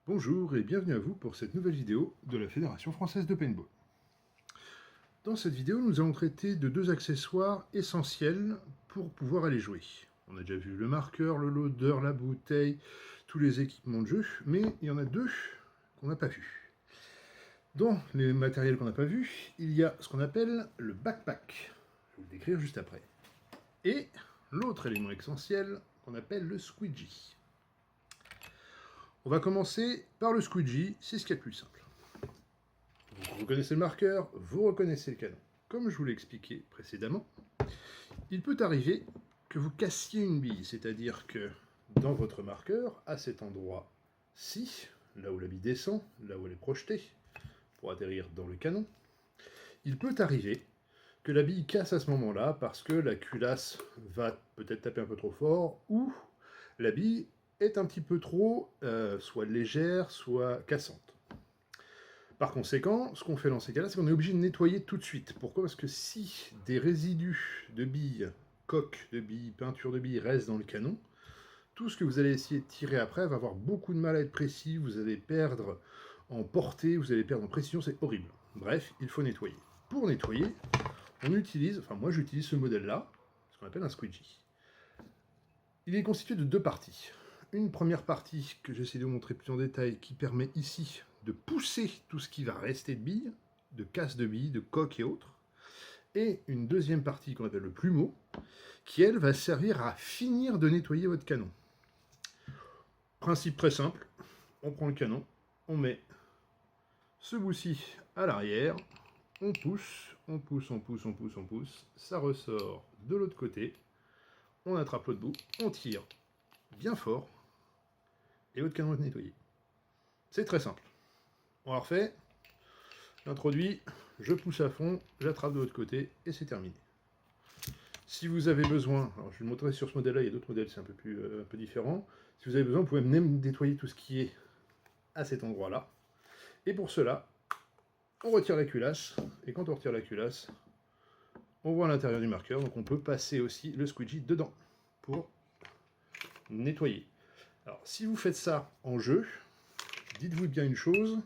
Bonjour et bienvenue à vous pour cette nouvelle vidéo de la Fédération Française de Paintball. Dans cette vidéo, nous allons traiter de deux accessoires essentiels pour pouvoir aller jouer. On a déjà vu le marqueur, le loader, la bouteille, tous les équipements de jeu, mais il y en a deux qu'on n'a pas vus. Dans les matériels qu'on n'a pas vus, il y a ce qu'on appelle le backpack. Je vais vous le décrire juste après. Et l'autre élément essentiel qu'on appelle le squeegee. On va commencer par le squeegee, c'est ce qu'il y a de plus simple. Vous reconnaissez le marqueur, vous reconnaissez le canon. Comme je vous l'ai expliqué précédemment, il peut arriver que vous cassiez une bille, c'est-à-dire que dans votre marqueur, à cet endroit-ci, là où la bille descend, là où elle est projetée, pour atterrir dans le canon, il peut arriver que la bille casse à ce moment-là parce que la culasse va peut-être taper un peu trop fort ou la bille est un petit peu trop soit légère, soit cassante. Par conséquent, ce qu'on fait dans ces cas-là, c'est qu'on est obligé de nettoyer tout de suite. Pourquoi? Parce que si des résidus de billes, coques de billes, peinture de billes restent dans le canon, tout ce que vous allez essayer de tirer après va avoir beaucoup de mal à être précis, vous allez perdre en portée, vous allez perdre en précision, c'est horrible. Bref, il faut nettoyer. Pour nettoyer, on utilise, enfin moi j'utilise ce modèle-là, ce qu'on appelle un squeegee. Il est constitué de deux parties. Une première partie que j'essaie de vous montrer plus en détail qui permet ici de pousser tout ce qui va rester de billes, de casse de billes, de coques et autres. Et une deuxième partie qu'on appelle le plumeau, qui elle va servir à finir de nettoyer votre canon. Principe très simple, on prend le canon, on met ce bout-ci à l'arrière, on pousse, on pousse, on pousse, on pousse, on pousse, ça ressort de l'autre côté, on attrape l'autre bout, on tire bien fort, et votre canon est nettoyé. C'est très simple. On la refait, j'introduis, je pousse à fond, j'attrape de l'autre côté, et c'est terminé. Si vous avez besoin, alors je vais le montrer sur ce modèle-là, il y a d'autres modèles, c'est un peu différent. Si vous avez besoin, vous pouvez même nettoyer tout ce qui est à cet endroit-là. Et pour cela, on retire la culasse, et quand on retire la culasse, on voit à l'intérieur du marqueur, donc on peut passer aussi le squeegee dedans pour nettoyer. Alors, si vous faites ça en jeu, dites-vous bien une chose,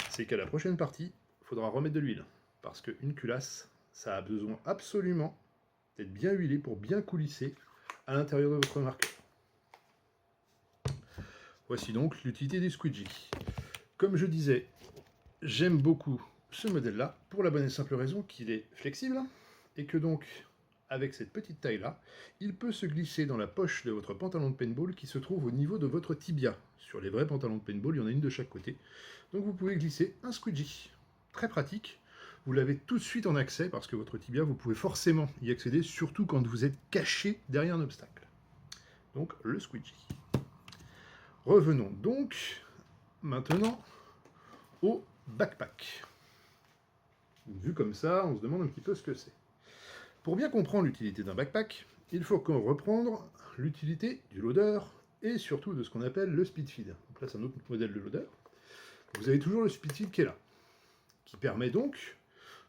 c'est qu'à la prochaine partie, il faudra remettre de l'huile. Parce qu'une culasse, ça a besoin absolument d'être bien huilé pour bien coulisser à l'intérieur de votre marqueur. Voici donc l'utilité du squeegee. Comme je disais, j'aime beaucoup ce modèle-là pour la bonne et simple raison qu'il est flexible et que donc, avec cette petite taille-là, il peut se glisser dans la poche de votre pantalon de paintball qui se trouve au niveau de votre tibia. Sur les vrais pantalons de paintball, il y en a une de chaque côté. Donc vous pouvez glisser un squeegee. Très pratique. Vous l'avez tout de suite en accès parce que votre tibia, vous pouvez forcément y accéder, surtout quand vous êtes caché derrière un obstacle. Donc le squeegee. Revenons donc maintenant au backpack. Vu comme ça, on se demande un petit peu ce que c'est. Pour bien comprendre l'utilité d'un backpack, il faut qu'on reprendre l'utilité du loader et surtout de ce qu'on appelle le speed feed. Donc là, c'est un autre modèle de loader. Vous avez toujours le speed feed qui est là, qui permet donc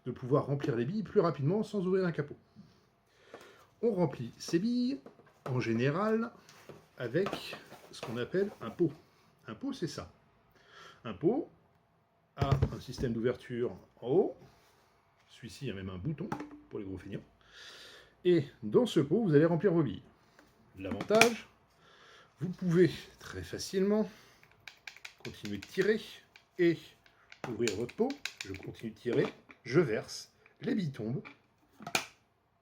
de pouvoir remplir les billes plus rapidement sans ouvrir un capot. On remplit ces billes, en général, avec ce qu'on appelle un pot. Un pot, c'est ça. Un pot a un système d'ouverture en haut. Celui-ci a même un bouton pour les gros feignants. Et dans ce pot, vous allez remplir vos billes. L'avantage, vous pouvez très facilement continuer de tirer et ouvrir votre pot. Je continue de tirer, je verse, les billes tombent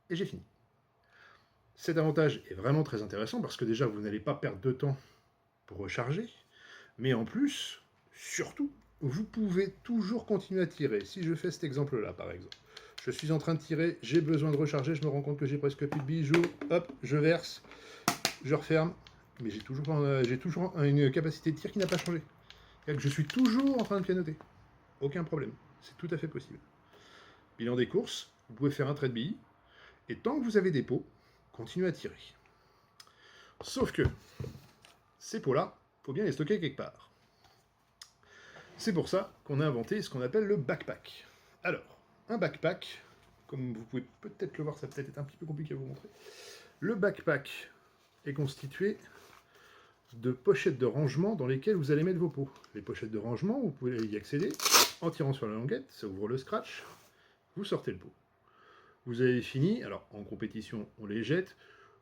et j'ai fini. Cet avantage est vraiment très intéressant parce que déjà, vous n'allez pas perdre de temps pour recharger, mais en plus, surtout, vous pouvez toujours continuer à tirer. Si je fais cet exemple-là, par exemple, je suis en train de tirer, j'ai besoin de recharger, je me rends compte que j'ai presque plus de billes, j'ouvre, hop, je verse, je referme, mais j'ai toujours une capacité de tir qui n'a pas changé. Je suis toujours en train de pianoter. Aucun problème, c'est tout à fait possible. Bilan des courses, vous pouvez faire un trait de billes, et tant que vous avez des pots, continuez à tirer. Sauf que, ces pots-là, il faut bien les stocker quelque part. C'est pour ça qu'on a inventé ce qu'on appelle le backpack. Alors, un backpack, comme vous pouvez peut-être le voir, ça peut-être être un petit peu compliqué à vous montrer. Le backpack est constitué de pochettes de rangement dans lesquelles vous allez mettre vos pots. Les pochettes de rangement, vous pouvez y accéder en tirant sur la languette, ça ouvre le scratch, vous sortez le pot. Vous avez fini, alors en compétition on les jette,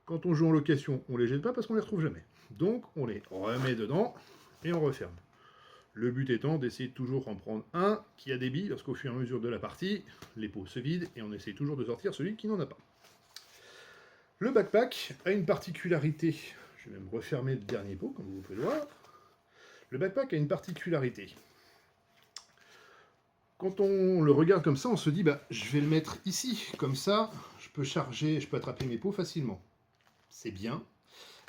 quand on joue en location on les jette pas parce qu'on les retrouve jamais. Donc on les remet dedans et on referme. Le but étant d'essayer de toujours en prendre un qui a des billes, parce qu'au fur et à mesure de la partie, les pots se vident et on essaye toujours de sortir celui qui n'en a pas. Le backpack a une particularité, je vais même refermer le dernier pot comme vous pouvez le voir. Le backpack a une particularité. Quand on le regarde comme ça, on se dit, bah, je vais le mettre ici, comme ça, je peux charger, je peux attraper mes pots facilement. C'est bien,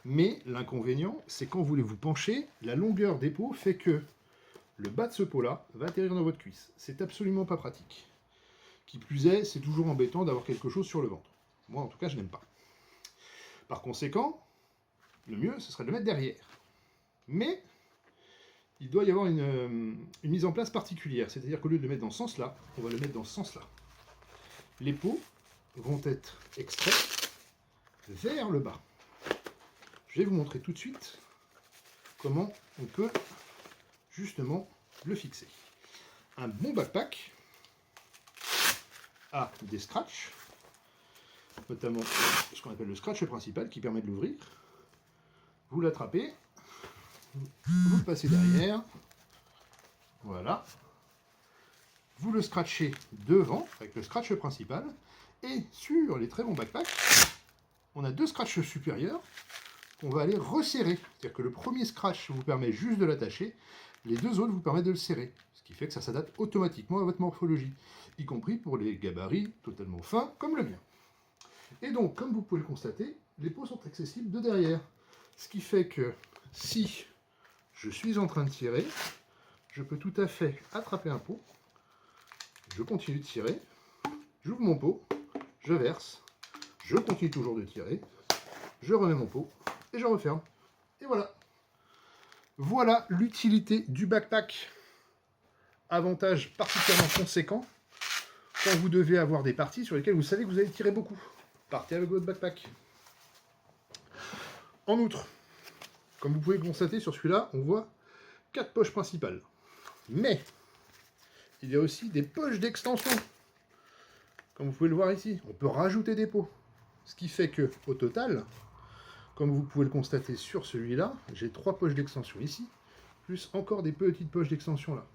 mais l'inconvénient, c'est quand vous voulez vous pencher, la longueur des pots fait que le bas de ce pot-là va atterrir dans votre cuisse. C'est absolument pas pratique. Qui plus est, c'est toujours embêtant d'avoir quelque chose sur le ventre. Moi, en tout cas, je n'aime pas. Par conséquent, le mieux, ce serait de le mettre derrière. Mais il doit y avoir une mise en place particulière. C'est-à-dire qu'au lieu de le mettre dans ce sens-là, on va le mettre dans ce sens-là. Les pots vont être extraits vers le bas. Je vais vous montrer tout de suite comment on peut justement le fixer. Un bon backpack a des scratchs, notamment ce qu'on appelle le scratch principal qui permet de l'ouvrir. Vous l'attrapez, vous le passez derrière, voilà. Vous le scratchez devant avec le scratch principal, et sur les très bons backpacks, on a deux scratchs supérieurs qu'on va aller resserrer. C'est-à-dire que le premier scratch vous permet juste de l'attacher, les deux autres vous permettent de le serrer, ce qui fait que ça s'adapte automatiquement à votre morphologie, y compris pour les gabarits totalement fins comme le mien. Et donc, comme vous pouvez le constater, les pots sont accessibles de derrière, ce qui fait que si je suis en train de tirer, je peux tout à fait attraper un pot, je continue de tirer, j'ouvre mon pot, je verse, je continue toujours de tirer, je remets mon pot et je referme. Et voilà. Voilà l'utilité du backpack. Avantage particulièrement conséquent quand vous devez avoir des parties sur lesquelles vous savez que vous allez tirer beaucoup. Partez avec votre backpack. En outre, comme vous pouvez le constater sur celui-là, on voit 4 poches principales. Mais il y a aussi des poches d'extension. Comme vous pouvez le voir ici, on peut rajouter des pots. Ce qui fait que, au total, comme vous pouvez le constater sur celui-là, j'ai 3 poches d'extension ici, plus encore des petites poches d'extension là.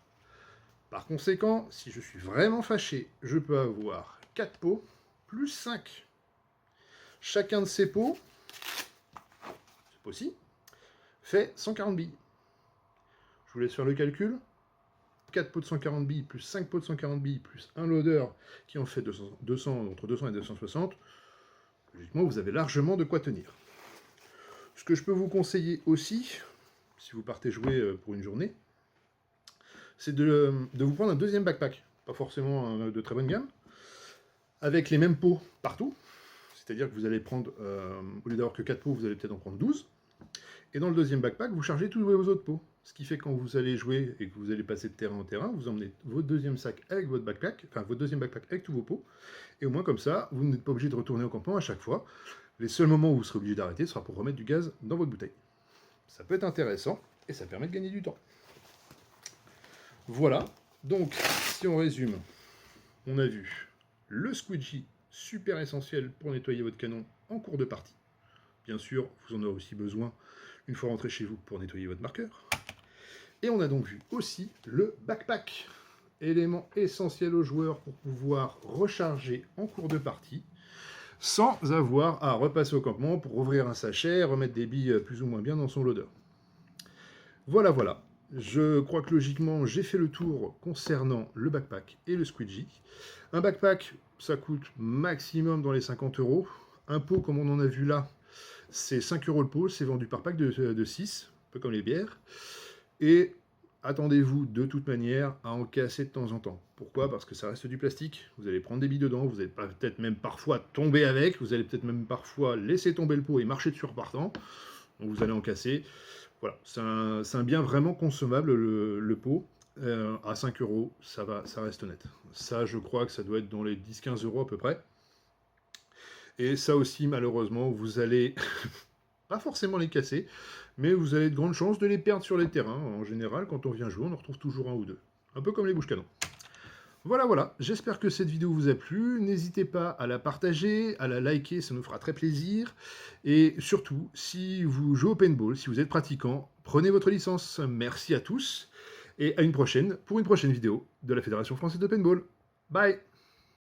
Par conséquent, si je suis vraiment fâché, je peux avoir 4 pots, plus 5. Chacun de ces pots, ce pot-ci, fait 140 billes. Je vous laisse faire le calcul. 4 pots de 140 billes, plus 5 pots de 140 billes, plus un loader qui en fait 200, entre 200 et 260. Logiquement, vous avez largement de quoi tenir. Ce que je peux vous conseiller aussi, si vous partez jouer pour une journée, c'est de vous prendre un deuxième backpack. Pas forcément de très bonne gamme, avec les mêmes pots partout. C'est-à-dire que vous allez prendre, au lieu d'avoir que 4 pots, vous allez peut-être en prendre 12. Et dans le deuxième backpack, vous chargez tous vos autres pots. Ce qui fait que quand vous allez jouer et que vous allez passer de terrain en terrain, vous emmenez votre deuxième sac avec votre backpack, enfin votre deuxième backpack avec tous vos pots. Et au moins comme ça, vous n'êtes pas obligé de retourner au campement à chaque fois. Les seuls moments où vous serez obligé d'arrêter sera pour remettre du gaz dans votre bouteille. Ça peut être intéressant et ça permet de gagner du temps. Voilà, donc si on résume, on a vu le squeegee, super essentiel pour nettoyer votre canon en cours de partie. Bien sûr, vous en aurez aussi besoin une fois rentré chez vous pour nettoyer votre marqueur. Et on a donc vu aussi le backpack, élément essentiel aux joueurs pour pouvoir recharger en cours de partie, sans avoir à repasser au campement pour ouvrir un sachet, remettre des billes plus ou moins bien dans son loader. Voilà, voilà. Je crois que logiquement, j'ai fait le tour concernant le backpack et le squeegee. Un backpack, ça coûte maximum dans les 50 €. Un pot, comme on en a vu là, c'est 5 € le pot. C'est vendu par pack de 6, un peu comme les bières. Et attendez-vous de toute manière à en casser de temps en temps. Pourquoi? Parce que ça reste du plastique. Vous allez prendre des billes dedans, vous allez peut-être même parfois tomber avec, vous allez peut-être même parfois laisser tomber le pot et marcher dessus en repartant. Donc vous allez en casser. Voilà, c'est un bien vraiment consommable, le pot. À 5 €, ça reste honnête. Ça, je crois que ça doit être dans les 10-15 € à peu près. Et ça aussi, malheureusement, vous allez pas forcément les casser, mais vous avez de grandes chances de les perdre sur les terrains. En général, quand on vient jouer, on en retrouve toujours un ou deux. Un peu comme les bouches-canons. Voilà, j'espère que cette vidéo vous a plu. N'hésitez pas à la partager, à la liker, ça nous fera très plaisir. Et surtout, si vous jouez au paintball, si vous êtes pratiquant, prenez votre licence. Merci à tous, et à une prochaine, pour une prochaine vidéo de la Fédération Française de Paintball. Bye!